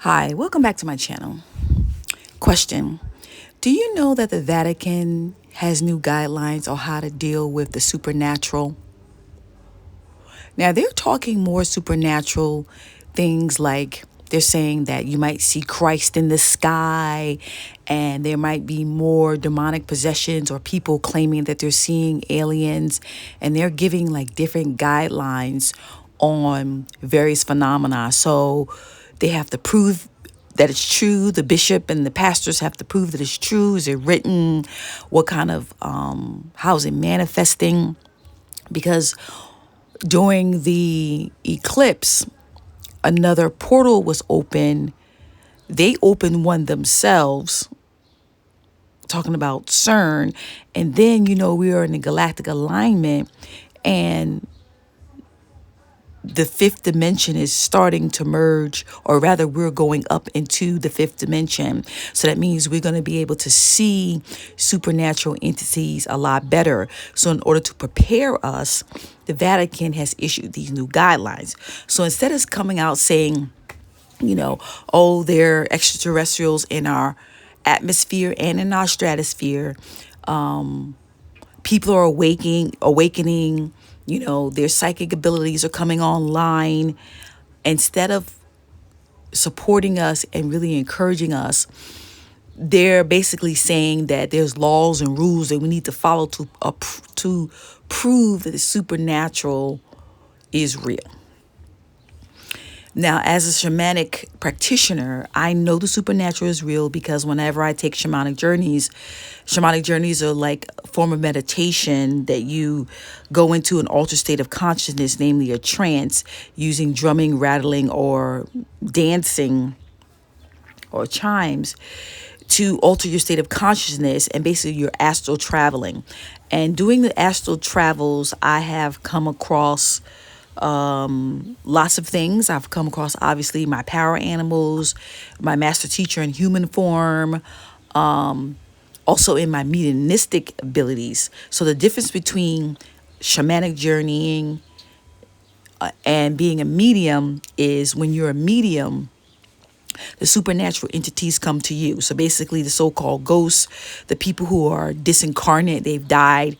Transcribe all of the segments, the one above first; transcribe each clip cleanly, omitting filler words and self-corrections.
Hi, welcome back to my channel. Question: do you know that the Vatican has new guidelines on how to deal with the supernatural? Now, they're talking more supernatural things like they're saying that you might see Christ in the sky, and there might be more demonic possessions or people claiming that they're seeing aliens, and they're giving like different guidelines on various phenomena. So they have to prove that it's true. The bishop and the pastors have to prove that it's true. Is it written? What kind of how is it manifesting? Because during the eclipse, another portal was open. They opened one themselves, talking about CERN. And then, we are in a galactic alignment, and the fifth dimension is starting to merge, or rather, we're going up into the fifth dimension. So that means we're going to be able to see supernatural entities a lot better. So, in order to prepare us, the Vatican has issued these new guidelines. So, instead of coming out saying, oh, they're extraterrestrials in our atmosphere and in our stratosphere, people are awakening, their psychic abilities are coming online. Instead of supporting us and really encouraging us, they're basically saying that there's laws and rules that we need to follow to prove that the supernatural is real. Now, as a shamanic practitioner, I know the supernatural is real because whenever I take shamanic journeys are like a form of meditation that you go into an altered state of consciousness, namely a trance, using drumming, rattling, or dancing or chimes to alter your state of consciousness, and basically you're astral traveling. And doing the astral travels, I have come across lots of things. I've come across, obviously, my power animals, my master teacher in human form, also in my mediumistic abilities. So the difference between shamanic journeying and being a medium is when you're a medium, the supernatural entities come to you. So basically the so-called ghosts, the people who are disincarnate, they've died.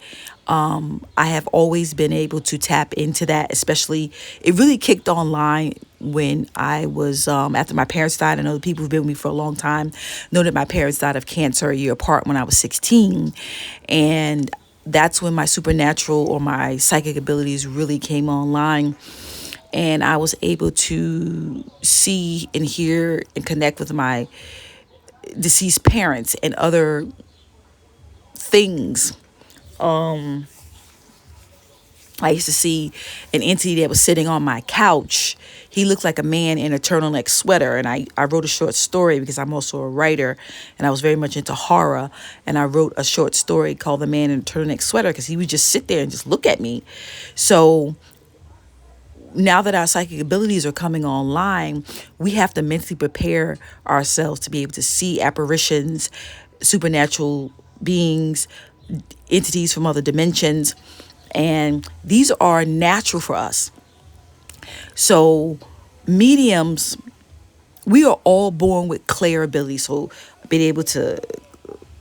I have always been able to tap into that, especially it really kicked online when I was, after my parents died. I know the people who've been with me for a long time know that my parents died of cancer a year apart when I was 16. And that's when my supernatural or my psychic abilities really came online. And I was able to see and hear and connect with my deceased parents and other things. I used to see an entity that was sitting on my couch. He looked like a man in a turtleneck sweater. And I wrote a short story because I'm also a writer and I was very much into horror. And I wrote a short story called The Man in a Turtleneck Sweater because he would just sit there and just look at me. So now that our psychic abilities are coming online, we have to mentally prepare ourselves to be able to see apparitions, supernatural beings, entities from other dimensions. And these are natural for us. So mediums, we are all born with clair ability. So being able to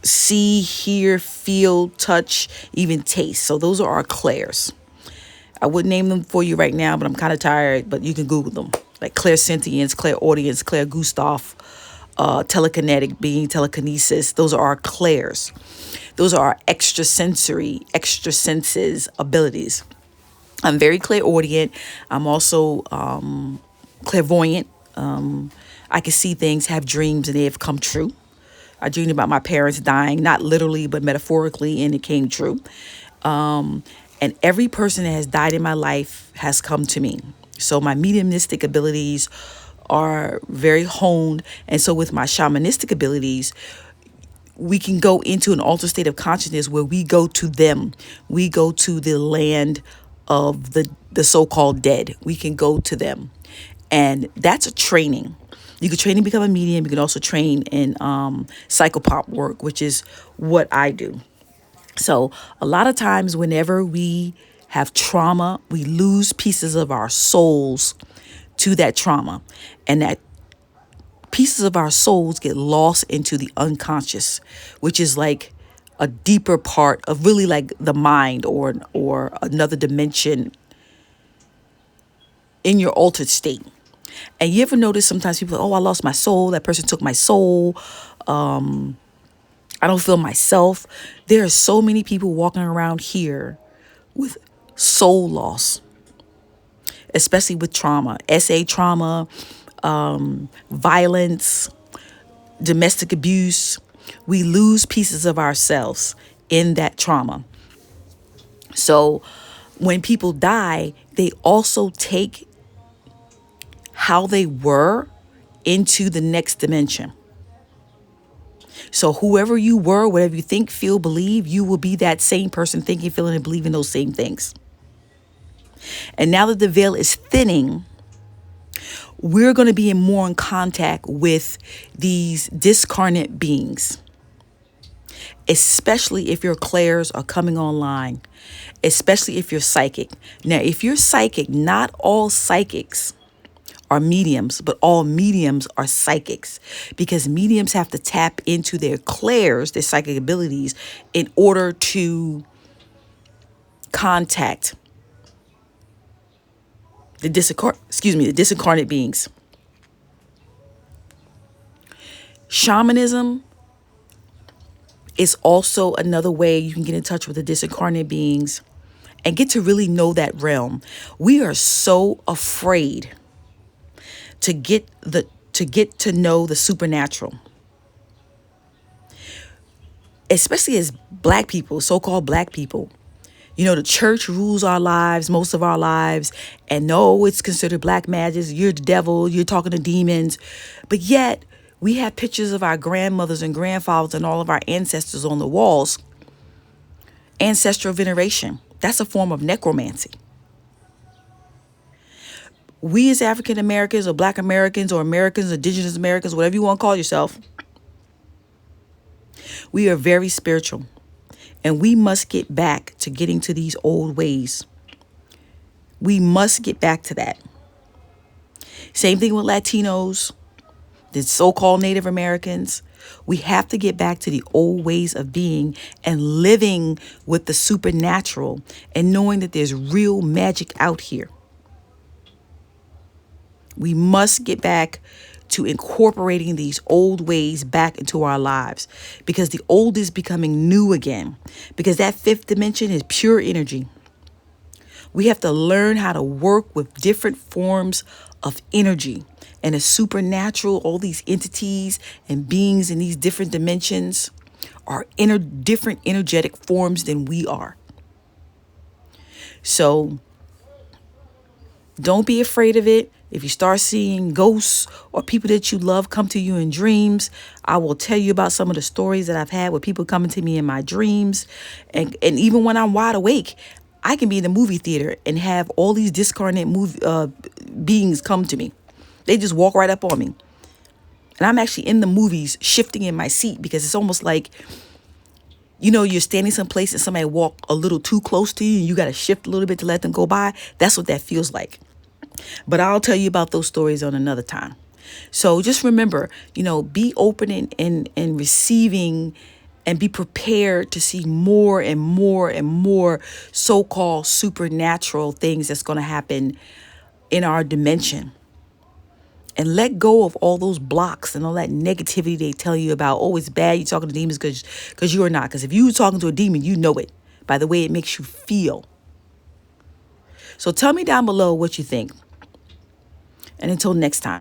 see, hear, feel, touch, even taste. So those are our clairs. I wouldn't name them for you right now, but I'm kind of tired, but you can Google them. Like clairsentience, clairaudience, clairgustaf, telekinetic being, telekinesis. Those are our clairs. Those are our extra senses abilities. I'm very clairaudient. I'm also clairvoyant. I can see things, have dreams, and they have come true. I dreamed about my parents dying, not literally, but metaphorically, and it came true. And every person that has died in my life has come to me. So my mediumistic abilities are very honed. And so with my shamanistic abilities, we can go into an altered state of consciousness where we go to them. We go to the land of the so-called dead. We can go to them. And that's a training. You can train to become a medium. You can also train in psychopomp work, which is what I do. So a lot of times whenever we have trauma, we lose pieces of our souls to that trauma. And that pieces of our souls get lost into the unconscious, which is like a deeper part of really like the mind, or another dimension in your altered state. And you ever notice sometimes people are, oh, I lost my soul, that person took my soul, I don't feel myself. There are so many people walking around here with soul loss, especially with trauma, trauma, violence, domestic abuse. We lose pieces of ourselves in that trauma. So when people die, they also take how they were into the next dimension. So whoever you were, whatever you think, feel, believe, you will be that same person thinking, feeling, and believing those same things. And now that the veil is thinning, we're going to be more in contact with these discarnate beings, especially if your clairs are coming online, especially if you're psychic. Now, if you're psychic, not all psychics are mediums, but all mediums are psychics, because mediums have to tap into their clairs, their psychic abilities, in order to contact the disincarnate beings. Shamanism is also another way you can get in touch with the disincarnate beings and get to really know that realm. We are so afraid to get to know the supernatural, especially as black people, so-called black people. You know, the church rules our lives, most of our lives, and no, it's considered black magic. You're the devil, you're talking to demons. But yet, we have pictures of our grandmothers and grandfathers and all of our ancestors on the walls. Ancestral veneration. That's a form of necromancy. We as African Americans or Black Americans or Americans, Indigenous Americans, whatever you want to call yourself, we are very spiritual. And we must get back to getting to these old ways. We must get back to that. Same thing with Latinos, the so-called Native Americans. We have to get back to the old ways of being and living with the supernatural and knowing that there's real magic out here. We must get back to incorporating these old ways back into our lives, because the old is becoming new again, because that fifth dimension is pure energy. We have to learn how to work with different forms of energy, and the supernatural, all these entities and beings in these different dimensions are different energetic forms than we are. So don't be afraid of it. If you start seeing ghosts or people that you love come to you in dreams, I will tell you about some of the stories that I've had with people coming to me in my dreams. And even when I'm wide awake, I can be in the movie theater and have all these discarnate beings come to me. They just walk right up on me. And I'm actually in the movies shifting in my seat, because it's almost like, you know, you're standing someplace and somebody walk a little too close to you and you got to shift a little bit to let them go by. That's what that feels like. But I'll tell you about those stories on another time. So just remember, you know, be open and receiving, and be prepared to see more and more and more so-called supernatural things that's going to happen in our dimension. And let go of all those blocks and all that negativity they tell you about. Oh, it's bad you're talking to demons, because you are not. Because if you're talking to a demon, you know it by the way it makes you feel. So tell me down below what you think. And until next time.